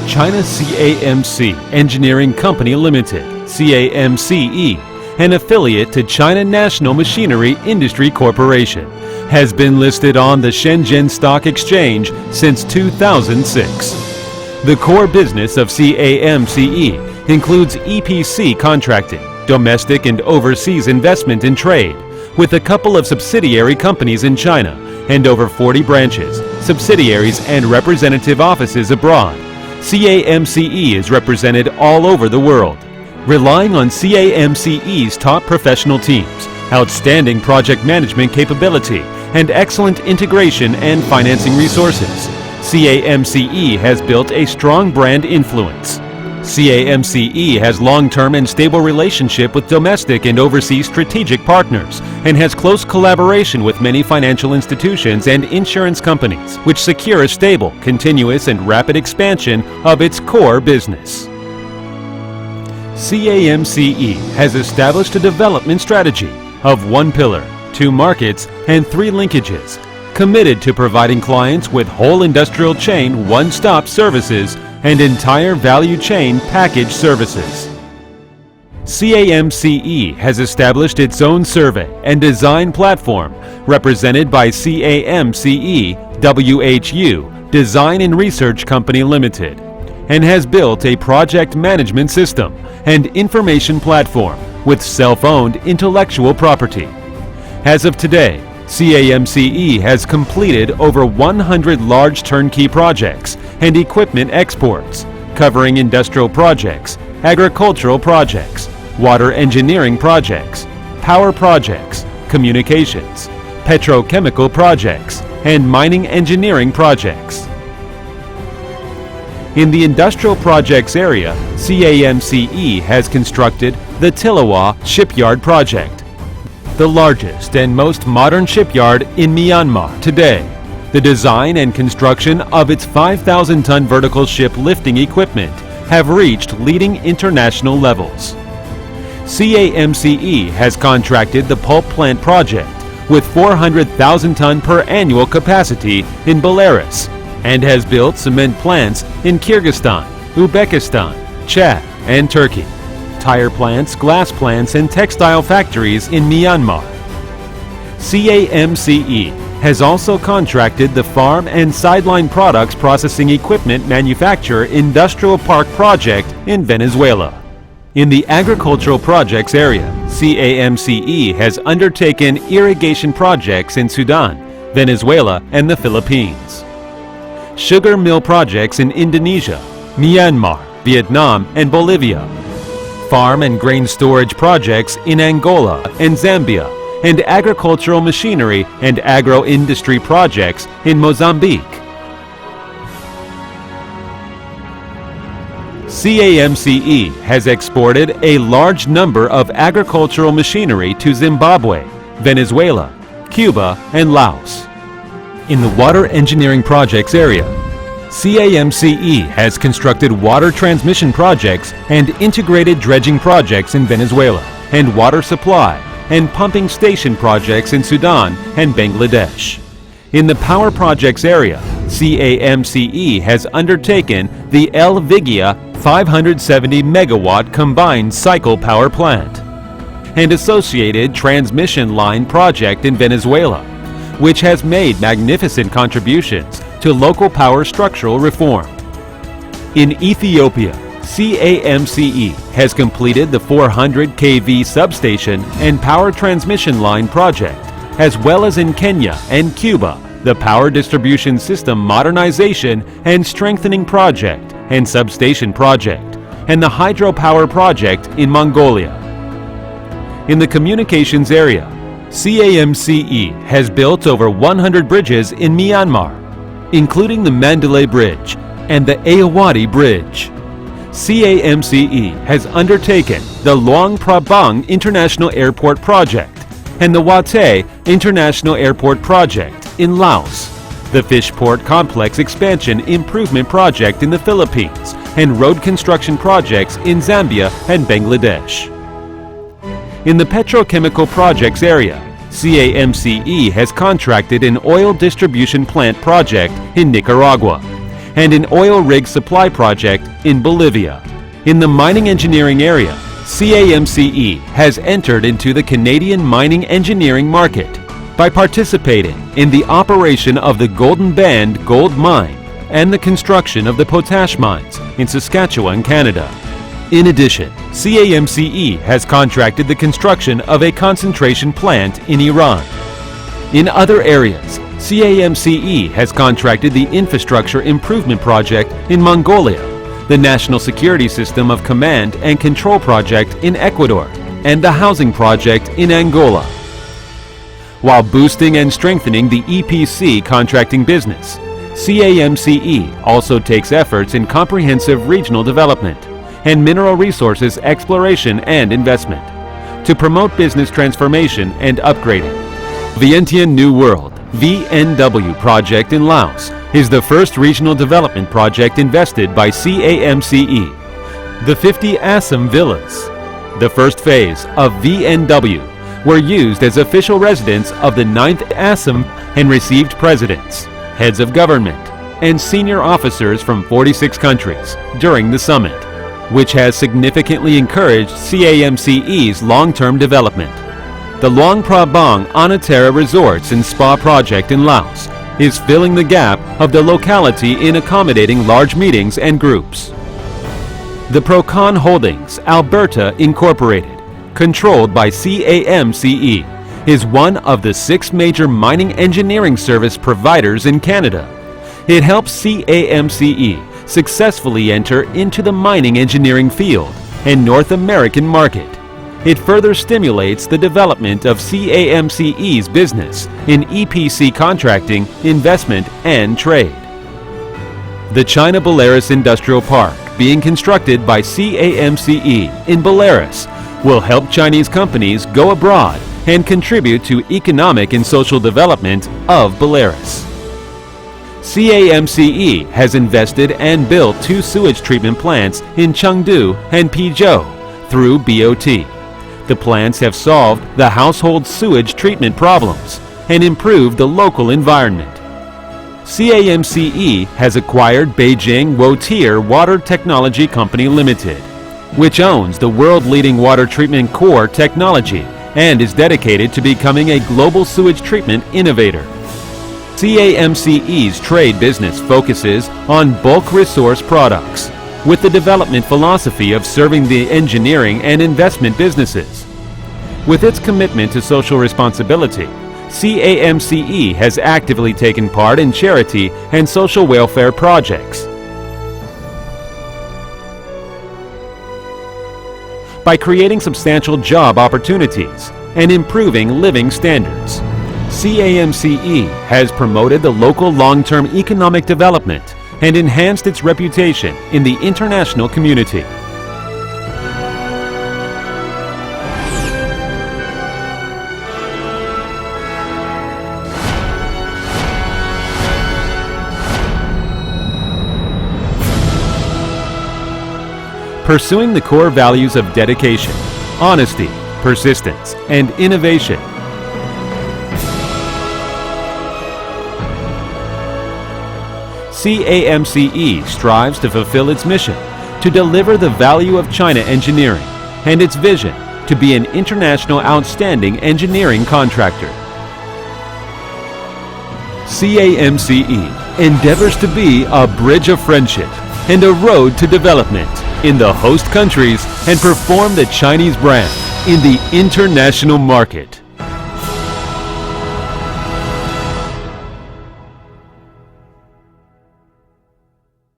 China CAMCE Engineering Company Limited, CAMCE, an affiliate to China National Machinery Industry Corporation, has been listed on the Shenzhen Stock Exchange since 2006. The core business of CAMCE includes EPC contracting, domestic and overseas investment in trade, with a couple of subsidiary companies in China and over 40 branches, subsidiaries and representative offices abroad. CAMCE is represented all over the world. Relying on CAMCE's top professional teams, outstanding project management capability, and excellent integration and financing resources, CAMCE has built a strong brand influence. CAMCE has long-term and stable relationship with domestic and overseas strategic partners and has close collaboration with many financial institutions and insurance companies, which secure a stable, continuous, and rapid expansion of its core business. CAMCE has established a development strategy of 1 pillar, 2 markets, and 3 linkages, committed to providing clients with whole industrial chain one-stop services and entire value chain package services. CAMCE has established its own survey and design platform represented by CAMCE WHU Design and Research Company Limited, and has built a project management system and information platform with self-owned intellectual property. As of today, CAMCE has completed over 100 large turnkey projects and equipment exports, covering industrial projects, agricultural projects, water engineering projects, power projects, communications, petrochemical projects, and mining engineering projects. In the industrial projects area, CAMCE has constructed the Tilawa Shipyard project, the largest and most modern shipyard in Myanmar today. The design and construction of its 5,000-ton vertical ship lifting equipment have reached leading international levels. CAMCE has contracted the pulp plant project with 400,000-ton per annual capacity in Belarus and has built cement plants in Kyrgyzstan, Uzbekistan, Chad, and Turkey, tire plants, glass plants, and textile factories in Myanmar. CAMCE has also contracted the farm and sideline products processing equipment manufacturer industrial park project in Venezuela. In the agricultural projects area, CAMCE has undertaken irrigation projects in Sudan, Venezuela, and the Philippines, sugar mill projects in Indonesia, Myanmar, Vietnam, and Bolivia, farm and grain storage projects in Angola and Zambia, and agricultural machinery and agro-industry projects in Mozambique. CAMCE has exported a large number of agricultural machinery to Zimbabwe, Venezuela, Cuba, and Laos. In the water engineering projects area, CAMCE has constructed water transmission projects and integrated dredging projects in Venezuela, and water supply and pumping station projects in Sudan and Bangladesh. In the power projects area, CAMCE has undertaken the El Vigia 570 megawatt combined cycle power plant and associated transmission line project in Venezuela, which has made magnificent contributions to local power structural reform. In Ethiopia, CAMCE has completed the 400 kV substation and power transmission line project, as well as in Kenya and Cuba, the power distribution system modernization and strengthening project and substation project, and the hydropower project in Mongolia. In the communications area, CAMCE has built over 100 bridges in Myanmar, including the Mandalay Bridge and the Ayeyarwady Bridge. CAMCE has undertaken the Luang Prabang International Airport project and the Wate International Airport project in Laos, the Fishport Complex Expansion Improvement project in the Philippines, and road construction projects in Zambia and Bangladesh. In the petrochemical projects area, CAMCE has contracted an oil distribution plant project in Nicaragua and an oil rig supply project in Bolivia. In the mining engineering area, CAMCE has entered into the Canadian mining engineering market by participating in the operation of the Golden Band gold mine and the construction of the potash mines in Saskatchewan, Canada. In addition, CAMCE has contracted the construction of a concentration plant in Iran. In other areas, CAMCE has contracted the Infrastructure Improvement Project in Mongolia, the National Security System of Command and Control Project in Ecuador, and the Housing Project in Angola. While boosting and strengthening the EPC contracting business, CAMCE also takes efforts in comprehensive regional development and mineral resources exploration and investment to promote business transformation and upgrading. Vientiane New World VNW project in Laos is the first regional development project invested by CAMCE. The 50 Assam villas, the first phase of VNW, were used as official residence of the 9th Assam and received presidents, heads of government, and senior officers from 46 countries during the summit, which has significantly encouraged CAMCE's long-term development. The Luang Prabang Anaterra Resorts and Spa project in Laos is filling the gap of the locality in accommodating large meetings and groups. The Procon Holdings Alberta Incorporated, controlled by CAMCE, is one of the 6 major mining engineering service providers in Canada. It helps CAMCE successfully enter into the mining engineering field and North American market. It further stimulates the development of CAMCE's business in EPC contracting, investment, and trade. The China Belarus Industrial Park, being constructed by CAMCE in Belarus, will help Chinese companies go abroad and contribute to economic and social development of Belarus. CAMCE has invested and built 2 sewage treatment plants in Chengdu and Pizhou through BOT. The plants have solved the household sewage treatment problems and improved the local environment. CAMCE has acquired Beijing Wotier Water Technology Company Limited, which owns the world-leading water treatment core technology and is dedicated to becoming a global sewage treatment innovator. CAMCE's trade business focuses on bulk resource products, with the development philosophy of serving the engineering and investment businesses. With its commitment to social responsibility, CAMCE has actively taken part in charity and social welfare projects. By creating substantial job opportunities and improving living standards, CAMCE has promoted the local long-term economic development and enhanced its reputation in the international community. Pursuing the core values of dedication, honesty, persistence, and innovation. CAMCE strives to fulfill its mission to deliver the value of China engineering and its vision to be an international outstanding engineering contractor. CAMCE endeavors to be a bridge of friendship and a road to development in the host countries and perform the Chinese brand in the international market.